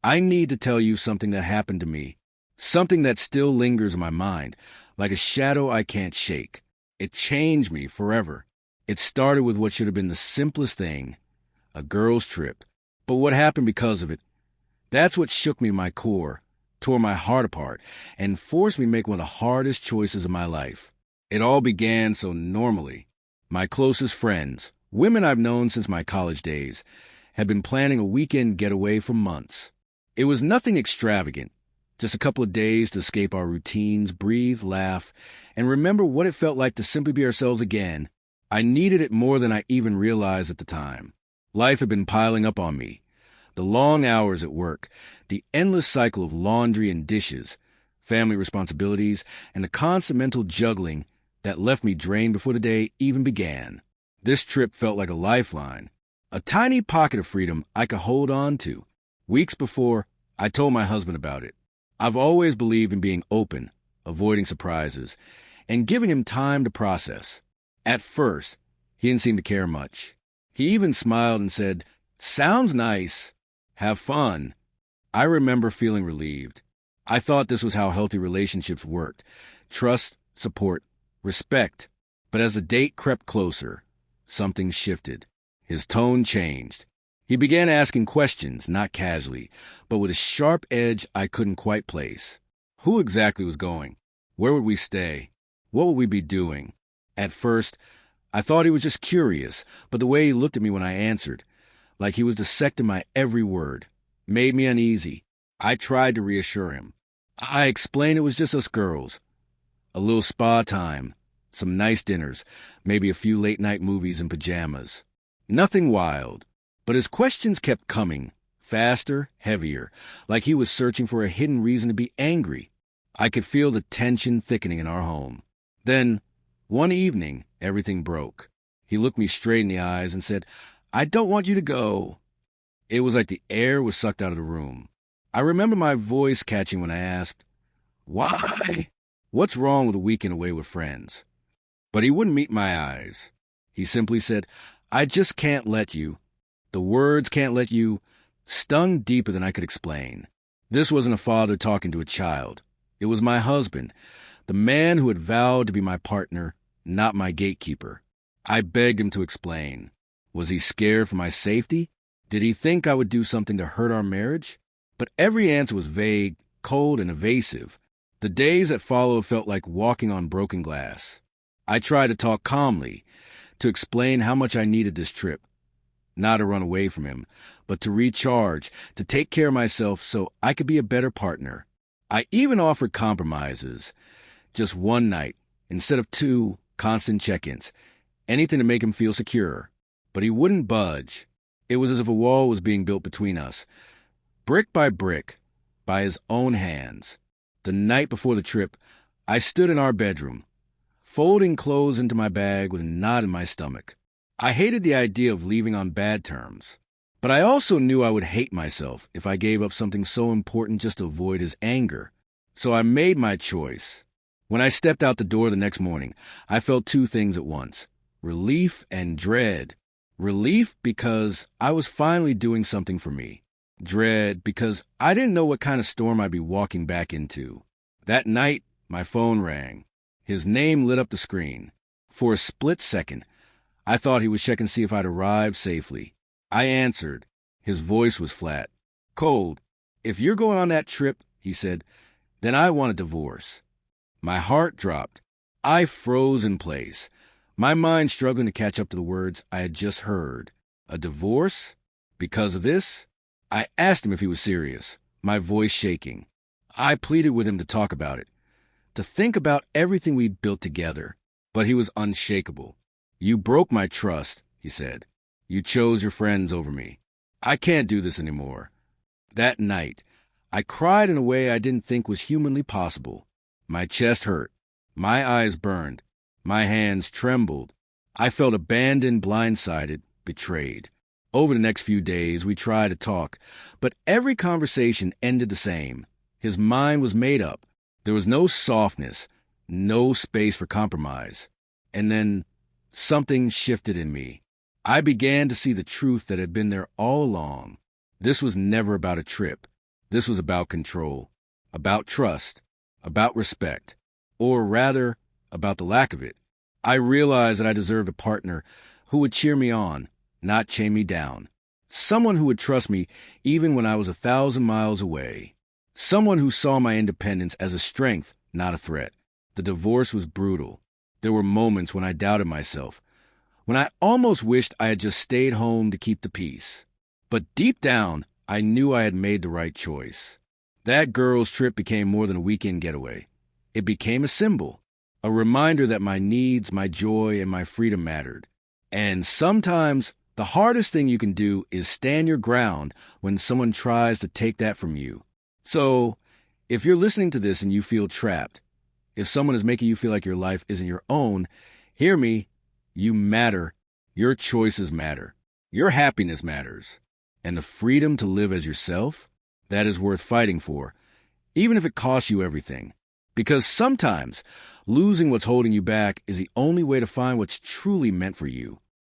I need to tell you something that happened to me, something that still lingers in my mind, like a shadow I can't shake. It changed me forever. It started with what should have been the simplest thing, a girl's trip. But what happened because of it, that's what shook me to my core, tore my heart apart, and forced me to make one of the hardest choices of my life. It all began so normally. My closest friends, women I've known since my college days, had been planning a weekend getaway for months. It was nothing extravagant, just a couple of days to escape our routines, breathe, laugh, and remember what it felt like to simply be ourselves again. I needed it more than I even realized at the time. Life had been piling up on me. The long hours at work, the endless cycle of laundry and dishes, family responsibilities, and the constant mental juggling that left me drained before the day even began. This trip felt like a lifeline, a tiny pocket of freedom I could hold on to. Weeks before, I told my husband about it. I've always believed in being open, avoiding surprises, and giving him time to process. At first, he didn't seem to care much. He even smiled and said, "Sounds nice. Have fun." I remember feeling relieved. I thought this was how healthy relationships worked. Trust, support, respect. But as the date crept closer, something shifted. His tone changed. He began asking questions, not casually, but with a sharp edge I couldn't quite place. Who exactly was going? Where would we stay? What would we be doing? At first, I thought he was just curious, but the way he looked at me when I answered, like he was dissecting my every word, made me uneasy. I tried to reassure him. I explained it was just us girls. A little spa time, some nice dinners, maybe a few late-night movies in pajamas. Nothing wild. But his questions kept coming, faster, heavier, like he was searching for a hidden reason to be angry. I could feel the tension thickening in our home. Then, one evening, everything broke. He looked me straight in the eyes and said, "I don't want you to go." It was like the air was sucked out of the room. I remember my voice catching when I asked, "Why? What's wrong with a weekend away with friends?" But he wouldn't meet my eyes. He simply said, "I just can't let you. The words can't let you," stung deeper than I could explain. This wasn't a father talking to a child. It was my husband, the man who had vowed to be my partner, not my gatekeeper. I begged him to explain. Was he scared for my safety? Did he think I would do something to hurt our marriage? But every answer was vague, cold, and evasive. The days that followed felt like walking on broken glass. I tried to talk calmly, to explain how much I needed this trip. Not to run away from him, but to recharge, to take care of myself so I could be a better partner. I even offered compromises. Just one night, instead of two, constant check-ins. Anything to make him feel secure. But he wouldn't budge. It was as if a wall was being built between us. Brick by brick, by his own hands. The night before the trip, I stood in our bedroom, folding clothes into my bag with a knot in my stomach. I hated the idea of leaving on bad terms, but I also knew I would hate myself if I gave up something so important just to avoid his anger. So I made my choice. When I stepped out the door the next morning, I felt two things at once: relief and dread. Relief because I was finally doing something for me. Dread because I didn't know what kind of storm I'd be walking back into. That night, my phone rang. His name lit up the screen. For a split second, I thought he was checking to see if I'd arrived safely. I answered. His voice was flat. "Cold, if you're going on that trip," he said, "then I want a divorce." My heart dropped. I froze in place, my mind struggling to catch up to the words I had just heard. A divorce? Because of this? I asked him if he was serious, my voice shaking. I pleaded with him to talk about it, to think about everything we'd built together. But he was unshakable. "You broke my trust," he said. "You chose your friends over me. I can't do this anymore." That night, I cried in a way I didn't think was humanly possible. My chest hurt. My eyes burned. My hands trembled. I felt abandoned, blindsided, betrayed. Over the next few days, we tried to talk, but every conversation ended the same. His mind was made up. There was no softness, no space for compromise. And then something shifted in me. I began to see the truth that had been there all along. This was never about a trip. This was about control, about trust, about respect, or rather, about the lack of it. I realized that I deserved a partner who would cheer me on, not chain me down. Someone who would trust me even when I was 1,000 miles away. Someone who saw my independence as a strength, not a threat. The divorce was brutal. There were moments when I doubted myself, when I almost wished I had just stayed home to keep the peace. But deep down, I knew I had made the right choice. That girl's trip became more than a weekend getaway. It became a symbol, a reminder that my needs, my joy, and my freedom mattered. And sometimes, the hardest thing you can do is stand your ground when someone tries to take that from you. So, if you're listening to this and you feel trapped, if someone is making you feel like your life isn't your own, hear me. You matter. Your choices matter. Your happiness matters. And the freedom to live as yourself, that is worth fighting for, even if it costs you everything. Because sometimes losing what's holding you back is the only way to find what's truly meant for you.